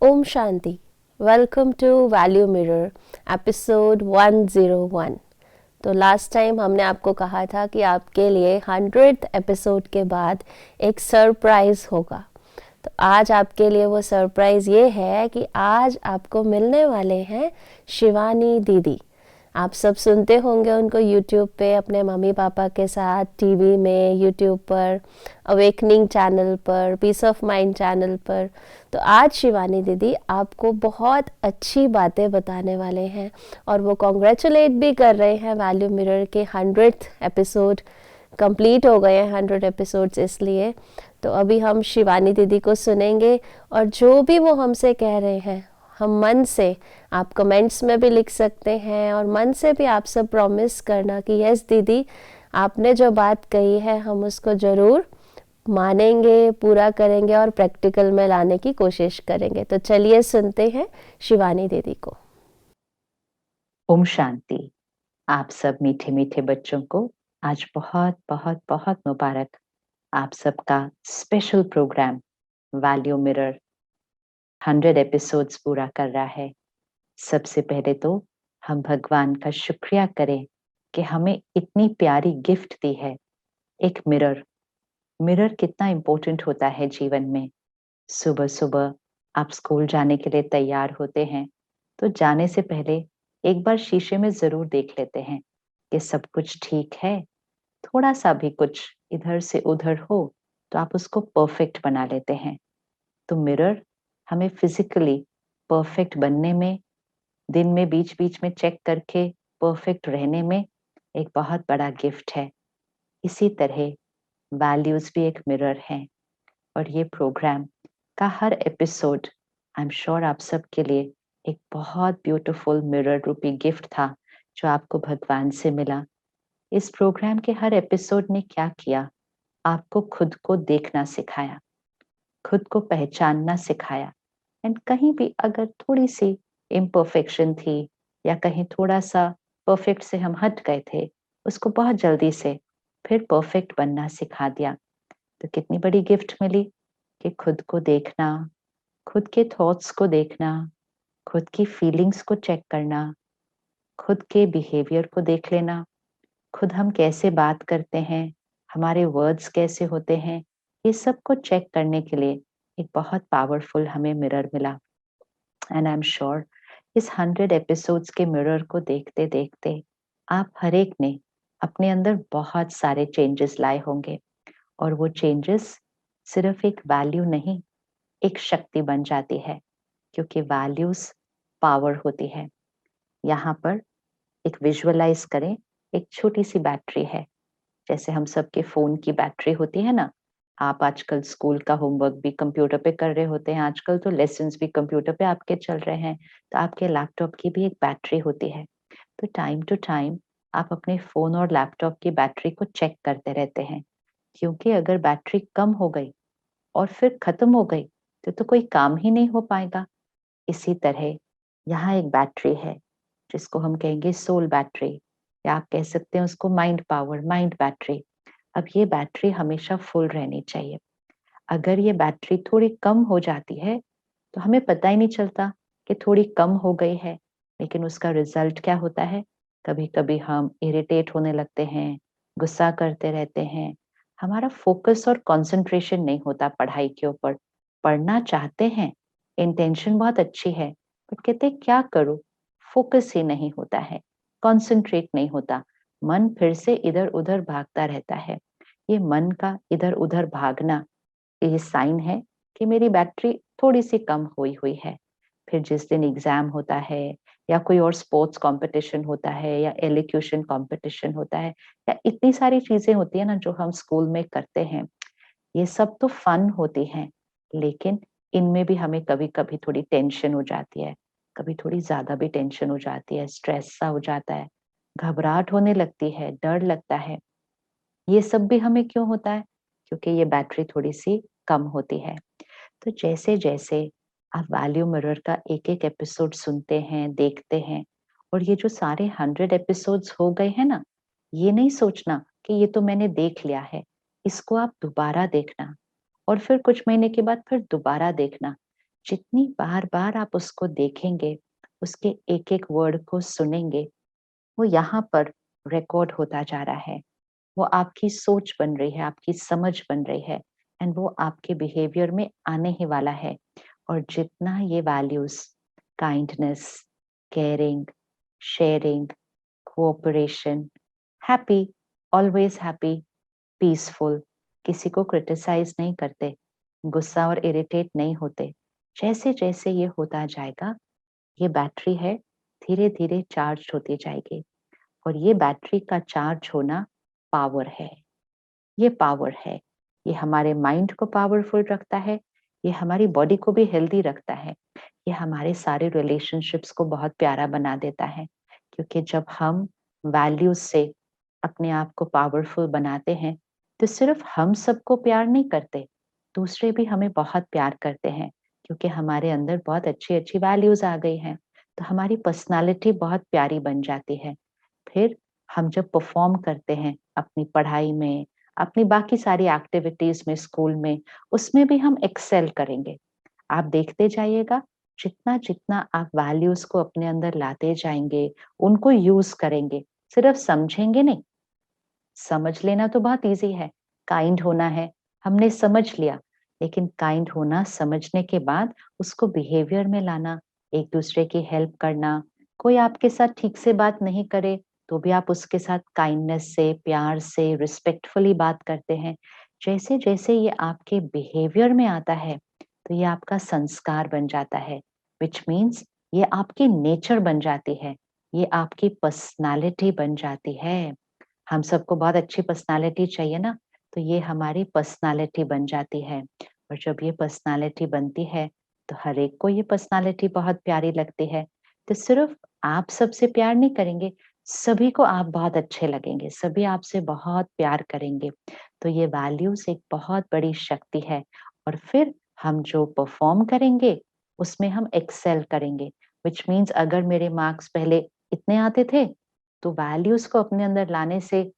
ओम शांति। Welcome to value mirror episode 101। तो last time हमने आपको कहा था कि आपके लिए 100th एपिसोड के बाद एक सरप्राइज़ होगा। तो आज आपके लिए वो सरप्राइज़ ये है कि आज आपको मिलने वाले हैं शिवानी दीदी। आप सब सुनते होंगे उनको यूट्यूब पे अपने मम्मी पापा के साथ, टीवी में, यूट्यूब पर, अवेकनिंग चैनल पर, पीस ऑफ माइंड चैनल पर। तो आज शिवानी दीदी आपको बहुत अच्छी बातें बताने वाले हैं और वो कॉन्ग्रेचुलेट भी कर रहे हैं वैल्यू मिरर के 100th एपिसोड कंप्लीट हो गए हैं। 100 एपिसोड्स इसलिए। तो अभी हम शिवानी दीदी को सुनेंगे और जो भी वो हमसे कह रहे हैं हम मन से, आप कमेंट्स में भी लिख सकते हैं और मन से भी आप सब प्रॉमिस करना कि यस दीदी, आपने जो बात कही है हम उसको ज़रूर मानेंगे, पूरा करेंगे और प्रैक्टिकल में लाने की कोशिश करेंगे। तो चलिए सुनते हैं शिवानी दीदी को। ओम शांति। आप सब मीठे मीठे बच्चों को आज बहुत बहुत बहुत मुबारक। आप सबका special programme value mirror 100 episodes पूरा कर रहा है। सबसे पहले तो हम भगवान का शुक्रिया करें कि हमें इतनी प्यारी गिफ्ट दी है, एक मिरर। मिरर कितना इम्पोर्टेंट होता है जीवन में। सुबह सुबह आप स्कूल जाने के लिए तैयार होते हैं तो जाने से पहले एक बार शीशे में जरूर देख लेते हैं कि सब कुछ ठीक है। थोड़ा सा भी कुछ इधर से उधर हो तो आप उसको परफेक्ट बना लेते हैं। तो मिरर हमें फिजिकली परफेक्ट बनने में, दिन में बीच बीच में चेक करके परफेक्ट रहने में एक बहुत बड़ा गिफ्ट है। इसी तरह वैल्यूज भी एक मिरर है और ये प्रोग्राम का हर एपिसोड आई एम श्योर आप सबके लिए एक बहुत ब्यूटीफुल मिरर रूपी गिफ्ट था जो आपको भगवान से मिला। इस प्रोग्राम के हर एपिसोड ने क्या किया, आपको खुद को देखना सिखाया, खुद को पहचानना सिखाया। एंड कहीं भी अगर थोड़ी सी इम्परफेक्शन थी या कहीं थोड़ा सा परफेक्ट से हम हट गए थे, उसको बहुत जल्दी से फिर परफेक्ट बनना सिखा दिया। तो कितनी बड़ी गिफ्ट मिली कि खुद को देखना, खुद के थॉट्स को देखना, खुद की फीलिंग्स को चेक करना, खुद के बिहेवियर को देख लेना, खुद हम कैसे बात करते हैं, हमारे वर्ड्स कैसे होते हैं, ये सब को चेक करने के लिए एक बहुत पावरफुल हमें मिरर मिला। एंड आई एम श्योर इस 100 एपिसोड्स के मिरर को देखते देखते आप हर एक ने अपने अंदर बहुत सारे चेंजेस लाए होंगे और वो चेंजेस सिर्फ एक वैल्यू नहीं, एक शक्ति बन जाती है, क्योंकि वैल्यूज पावर होती है। यहाँ पर एक विजुअलाइज करें, एक छोटी सी बैटरी है, जैसे हम सबके फोन की बैटरी होती है ना। आप आजकल स्कूल का होमवर्क भी कंप्यूटर पे कर रहे होते हैं, आजकल तो लेसन्स भी कंप्यूटर पे आपके चल रहे हैं, तो आपके लैपटॉप की भी एक बैटरी होती है। तो टाइम टू टाइम आप अपने फोन और लैपटॉप की बैटरी को चेक करते रहते हैं, क्योंकि अगर बैटरी कम हो गई और फिर खत्म हो गई तो कोई काम ही नहीं हो पाएगा। इसी तरह यहाँ एक बैटरी है जिसको हम कहेंगे सोल बैटरी, या आप कह सकते हैं उसको माइंड पावर, माइंड बैटरी। अब ये बैटरी हमेशा फुल रहनी चाहिए। अगर ये बैटरी थोड़ी कम हो जाती है तो हमें पता ही नहीं चलता कि थोड़ी कम हो गई है, लेकिन उसका रिजल्ट क्या होता है, कभी कभी हम इरिटेट होने लगते हैं, गुस्सा करते रहते हैं, हमारा फोकस और कंसंट्रेशन नहीं होता पढ़ाई के ऊपर। पढ़ना चाहते हैं, इंटेंशन बहुत अच्छी है, बट कहते क्या करूं, फोकस ही नहीं होता है, कंसंट्रेट नहीं होता, मन फिर से इधर उधर भागता रहता है। ये मन का इधर उधर भागना ये साइन है कि मेरी बैटरी थोड़ी सी कम हुई हुई है। फिर जिस दिन एग्जाम होता है या कोई और स्पोर्ट्स कंपटीशन होता है या एलोक्यूशन कंपटीशन होता है या इतनी सारी चीजें होती है ना जो हम स्कूल में करते हैं, ये सब तो फन होती हैं, लेकिन इनमें भी हमें कभी कभी थोड़ी टेंशन हो जाती है, कभी थोड़ी ज्यादा भी टेंशन हो जाती है, स्ट्रेस सा हो जाता है, घबराहट होने लगती है, डर लगता है। ये सब भी हमें क्यों होता है, क्योंकि ये बैटरी थोड़ी सी कम होती है। तो जैसे जैसे आप वैल्यू मिरर का एक एक एपिसोड सुनते हैं, देखते हैं, और ये जो सारे 100 एपिसोड्स हो गए हैं ना, ये नहीं सोचना कि ये तो मैंने देख लिया है, इसको आप दोबारा देखना और फिर कुछ महीने के बाद फिर दोबारा देखना। जितनी बार बार आप उसको देखेंगे, उसके एक एक वर्ड को सुनेंगे, वो यहाँ पर रिकॉर्ड होता जा रहा है। वो आपकी सोच बन रही है, आपकी समझ बन रही है, एंड वो आपके बिहेवियर में आने ही वाला है। और जितना ये values, kindness, caring, sharing, cooperation, happy, always happy, peaceful, किसी को क्रिटिसाइज नहीं करते, गुस्सा और इरिटेट नहीं होते, जैसे जैसे ये होता जाएगा, ये बैटरी है, धीरे धीरे चार्ज होती जाएगी। और ये बैटरी का चार्ज होना पावर है। ये पावर है। ये हमारे माइंड को पावरफुल रखता है, ये हमारी बॉडी को भी हेल्दी रखता है, ये हमारे सारे रिलेशनशिप्स को बहुत प्यारा बना देता है। क्योंकि जब हम वैल्यूज से अपने आप को पावरफुल बनाते हैं, तो सिर्फ हम सबको प्यार नहीं करते, दूसरे भी हमें बहुत प्यार करते हैं, क्योंकि हमारे अंदर बहुत अच्छी अच्छी वैल्यूज आ गई हैं। तो हमारी पर्सनालिटी बहुत प्यारी बन जाती है। फिर हम जब परफॉर्म करते हैं अपनी पढ़ाई में, अपनी बाकी सारी एक्टिविटीज में, स्कूल में, उसमें भी हम एक्सेल करेंगे। आप देखते जाइएगा, जितना जितना आप वैल्यूज को अपने अंदर लाते जाएंगे, उनको यूज करेंगे, सिर्फ समझेंगे नहीं। समझ लेना तो बहुत इजी है, काइंड होना है, हमने समझ लिया। लेकिन काइंड होना समझने के बाद उसको बिहेवियर में लाना, एक दूसरे की हेल्प करना, कोई आपके साथ ठीक से बात नहीं करे तो भी आप उसके साथ काइंडनेस से, प्यार से, रिस्पेक्टफुली बात करते हैं। जैसे जैसे ये आपके बिहेवियर में आता है, तो ये आपका संस्कार बन जाता है, विच मीन्स ये आपकी नेचर बन जाती है, ये आपकी पर्सनालिटी बन जाती है। हम सबको बहुत अच्छी पर्सनालिटी चाहिए ना, तो ये हमारी पर्सनालिटी बन जाती है। और जब ये पर्सनालिटी बनती है, तो हर एक को ये पर्सनालिटी बहुत प्यारी लगती है। तो सिर्फ आप सबसे प्यार नहीं करेंगे, सभी को आप बहुत अच्छे लगेंगे, सभी आपसे बहुत प्यार करेंगे। तो ये वैल्यूज एक बहुत बड़ी शक्ति है। और फिर हम जो परफॉर्म करेंगे, उसमें हम एक्सेल करेंगे, विच मीन्स अगर मेरे मार्क्स पहले इतने आते थे, तो वैल्यूज को अपने अंदर लाने से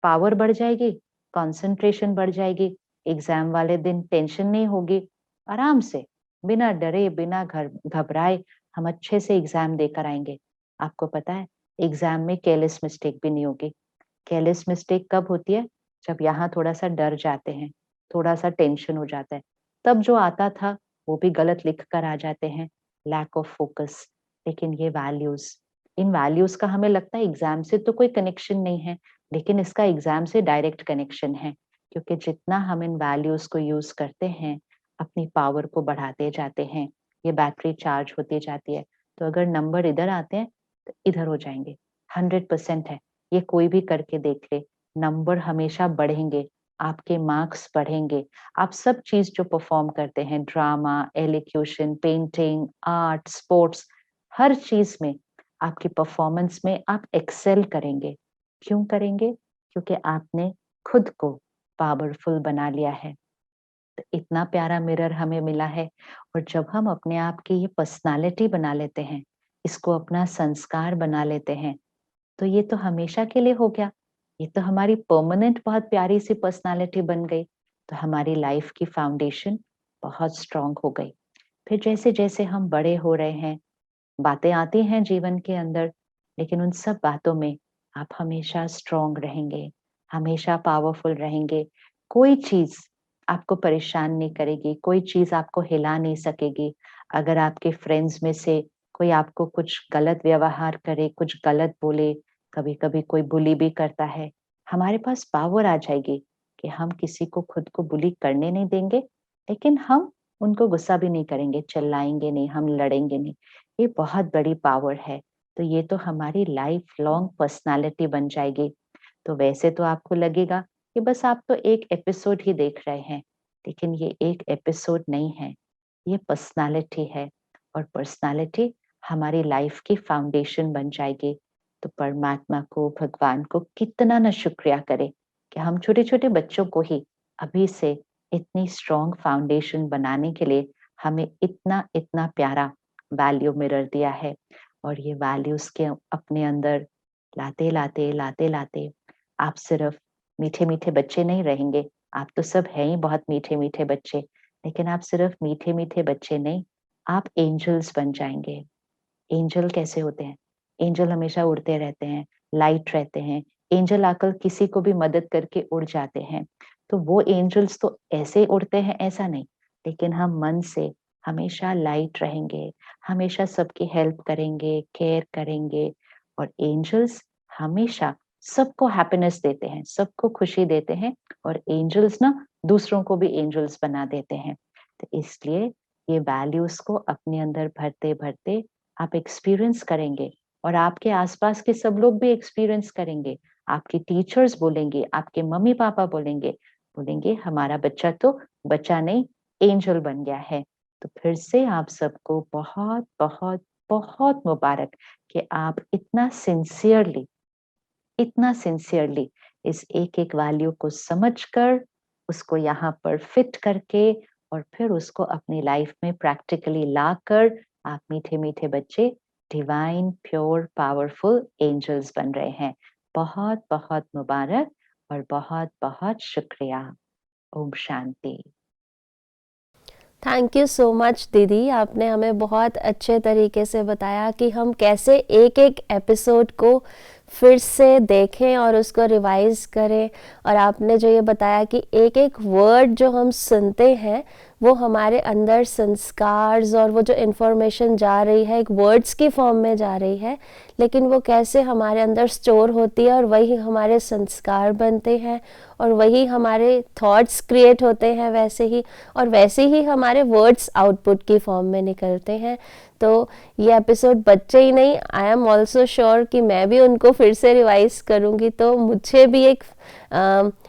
पावर बढ़ जाएगी, कंसंट्रेशन बढ़ जाएगी, एग्जाम वाले दिन टेंशन नहीं होगी, आराम से, बिना डरे, बिना घबराए हम अच्छे से एग्जाम देकर आएंगे। आपको पता है, एग्जाम में केयरलेस मिस्टेक भी नहीं होगी। केयरलेस मिस्टेक कब होती है? जब यहाँ थोड़ा-सा डर जाते हैं, थोड़ा-सा टेंशन हो जाता है, तब जो आता था वो भी गलत लिख कर आ जाते हैं, लैक ऑफ फोकस। लेकिन ये वैल्यूज़, इन वैल्यूज़ का हमें लगता है एग्ज़ाम से तो कोई कनेक्शन नहीं है, लेकिन इसका एग्ज़ाम से डायरेक्ट कनेक्शन है, क्योंकि जितना हम इन वैल्यूज़ को यूज़ करते हैं, अपनी पावर को बढ़ाते जाते हैं, ये बैटरी चार्ज होती जाती है। तो अगर नंबर इधर आते हैं, तो इधर हो जाएँगे, 100% है। ये कोई भी करके देख ले, नंबर हमेशा बढ़ेंगे, आपके मार्क्स बढ़ेंगे। आप सब चीज़ जो परफॉर्म करते हैं, drama, elocution, painting, art, sports, हर चीज़ में, आपकी परफॉर्मेंस में आप एक्सेल करेंगे। क्यों करेंगे? क्योंकि आपने खुद को पावरफुल बना लिया है। तो इतना प्यारा मिरर हमें मिला है। और जब हम अपने आप की ये पर्सनैलिटी बना लेते हैं, इसको अपना संस्कार बना लेते हैं, तो ये तो हमेशा के लिए हो गया। ये तो हमारी परमानेंट बहुत प्यारी सी पर्सनालिटी बन गई। तो हमारी लाइफ की फाउंडेशन बहुत स्ट्रांग हो गई। फिर जैसे-जैसे हम बड़े हो रहे हैं, बातें आती हैं जीवन के अंदर, लेकिन उन सब बातों में आप हमेशा स्ट्रांग रहेंगे, हमेशा पावरफुल रहेंगे। कोई चीज़ आपको परेशान नहीं करेगी, कोई चीज़ आपको हिला नहीं सकेगी। अगर आपके फ्रेंड्स में से कोई आपको कुछ गलत व्यवहार करे, कुछ गलत बोले, कभी-कभी कोई बुली भी करता है, हमारे पास पावर आ जाएगी कि हम किसी को खुद को बुली करने नहीं देंगे, लेकिन हम उनको गुस्सा भी नहीं करेंगे, चिल्लाएँगे नहीं, हम लड़ेंगे नहीं। ये बहुत बड़ी पावर है। तो ये तो हमारी लाइफ लॉन्ग पर्सनैलिटी बन जाएगी। तो वैसे तो आपको लगेगा कि बस आप तो एक एपिसोड ही देख रहे हैं, लेकिन ये एक एपिसोड नहीं है, ये पर्सनैलिटी है। और पर्सनैलिटी हमारी लाइफ की फाउंडेशन बन जाएगी। तो परमात्मा को, भगवान को कितना ना शुक्रिया करें कि हम छोटे-छोटे बच्चों को ही अभी से इतनी स्ट्रॉन्ग फाउंडेशन बनाने के लिए हमें इतना-इतना प्यारा वैल्यू मिरर दिया है। और ये वैल्यूज़ के अपने अंदर लाते-लाते, लाते-लाते आप सिर्फ मीठे-मीठे बच्चे नहीं रहेंगे, आप तो सब हैं ही बहुत मीठे-मीठे बच्चे, लेकिन आप सिर्फ मीठे-मीठे बच्चे नहीं, आप एंजल्स बन जाएंगे। एंजल कैसे होते हैं? एंजल हमेशा उड़ते रहते हैं, लाइट रहते हैं। एंजल आकर किसी को भी मदद करके उड़ जाते हैं। तो वो एंजल्स तो ऐसे उड़ते हैं ऐसा नहीं, लेकिन हम मन से हमेशा लाइट रहेंगे, हमेशा सबकी हेल्प करेंगे, केयर करेंगे। और एंजल्स हमेशा सबको हैप्पीनेस देते हैं, सबको खुशी देते हैं। और एंजल्स ना दूसरों को भी एंजल्स बना देते हैं। तो इसलिए ये वैल्यूज को अपने अंदर भरते भरते आप एक्सपीरियंस करेंगे, और आपके आसपास के सब लोग भी एक्सपीरियंस करेंगे। आपके टीचर्स बोलेंगे, आपके मम्मी पापा बोलेंगे, बोलेंगे हमारा बच्चा तो बच्चा नहीं, एंजल बन गया है। तो फिर से आप सबको बहुत बहुत बहुत मुबारक कि आप इतना सिंसियरली इस एक एक वैल्यू को समझकर, उसको यहाँ पर फिट करके, और फिर उसको अपनी लाइफ में प्रैक्टिकली लाकर आप मीठे मीठे बच्चे डिवाइन प्योर पावरफुल एंजल्स बन रहे हैं। बहुत बहुत मुबारक और बहुत बहुत शुक्रिया। Om Shanti. Thank you so much दीदी, आपने हमें बहुत अच्छे तरीके से बताया कि हम कैसे एक एक एपिसोड को फिर से देखें और उसको रिवाइज करें। और आपने जो ये बताया कि एक एक वर्ड जो हम सुनते हैं वो हमारे अंदर संस्कार और वो जो इन्फॉर्मेशन जा रही है एक वर्ड्स की फॉर्म में जा रही है, लेकिन वो कैसे हमारे अंदर स्टोर होती है और वही हमारे संस्कार बनते हैं और वही हमारे थॉट्स क्रिएट होते हैं वैसे ही, और वैसे ही हमारे वर्ड्स आउटपुट की फॉर्म में निकलते हैं। तो ये एपिसोड बच्चे ही नहीं, आई एम ऑल्सो श्योर कि मैं भी उनको फिर से रिवाइज करूँगी तो मुझे भी एक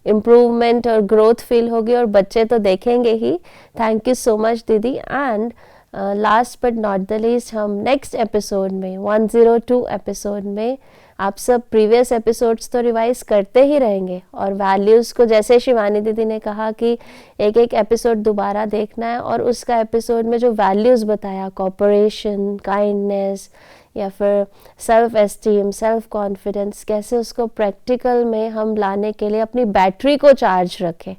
इम्प्रूवमेंट और ग्रोथ फील होगी, और बच्चे तो देखेंगे ही। थैंक यू सो मच दीदी। And last but not the least, हम नेक्स्ट एपिसोड में 102 एपिसोड में आप सब प्रीवियस एपिसोड्स तो रिवाइज करते ही रहेंगे, और वैल्यूज़ को जैसे शिवानी दीदी ने कहा कि एक एक एपिसोड दोबारा देखना है, और उसका एपिसोड में जो वैल्यूज़ बताया, कोऑपरेशन, काइंडनेस या फिर सेल्फ एस्टीम, सेल्फ कॉन्फिडेंस, कैसे उसको प्रैक्टिकल में हम लाने के लिए अपनी बैटरी को चार्ज रखें।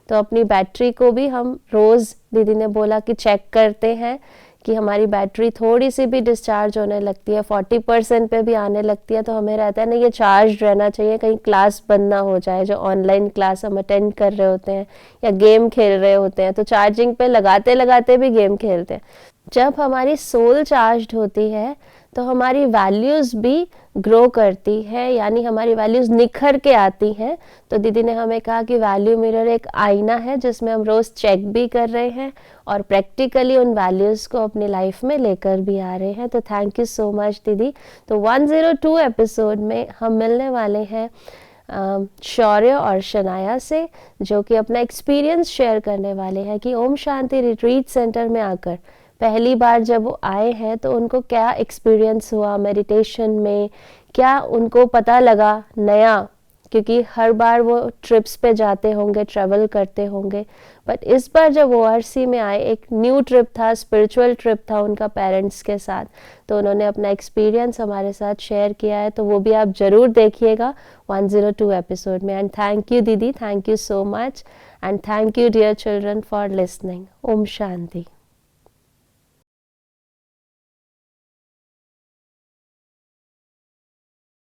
तो अपनी बैटरी को भी हम रोज़, दीदी ने बोला कि चेक करते हैं कि हमारी बैटरी थोड़ी सी भी डिस्चार्ज होने लगती है, 40% पे भी आने लगती है, तो हमें रहता है ना ये चार्ज रहना चाहिए, कहीं क्लास बंद ना हो जाए, जो ऑनलाइन क्लास हम अटेंड कर रहे होते हैं या गेम खेल रहे होते हैं तो चार्जिंग पे लगाते लगाते भी गेम खेलते हैं। जब हमारी सोल चार्ज होती है तो हमारी वैल्यूज़ भी ग्रो करती है, यानी हमारी वैल्यूज़ निखर के आती हैं। तो दीदी ने हमें कहा कि वैल्यू मिरर एक आईना है जिसमें हम रोज़ चेक भी कर रहे हैं और प्रैक्टिकली उन वैल्यूज़ को अपनी लाइफ में लेकर भी आ रहे हैं। तो थैंक यू सो मच दीदी। तो 102 एपिसोड में हम मिलने वाले हैं शौर्य और शनाया से, जो कि अपना एक्सपीरियंस शेयर करने वाले हैं कि ओम शांति रिट्रीट सेंटर में आकर पहली बार जब वो आए हैं तो उनको क्या एक्सपीरियंस हुआ मेडिटेशन में, क्या उनको पता लगा नया, क्योंकि हर बार वो ट्रिप्स पे जाते होंगे, ट्रैवल करते होंगे, बट इस बार जब ORC में आए एक न्यू ट्रिप था, स्पिरिचुअल ट्रिप था उनका पेरेंट्स के साथ। तो उन्होंने अपना एक्सपीरियंस हमारे साथ शेयर किया है, तो वो भी आप ज़रूर देखिएगा 102 एपिसोड में। एंड थैंक यू दीदी, thank you so much, and thank you dear children for listening. ओम शांति।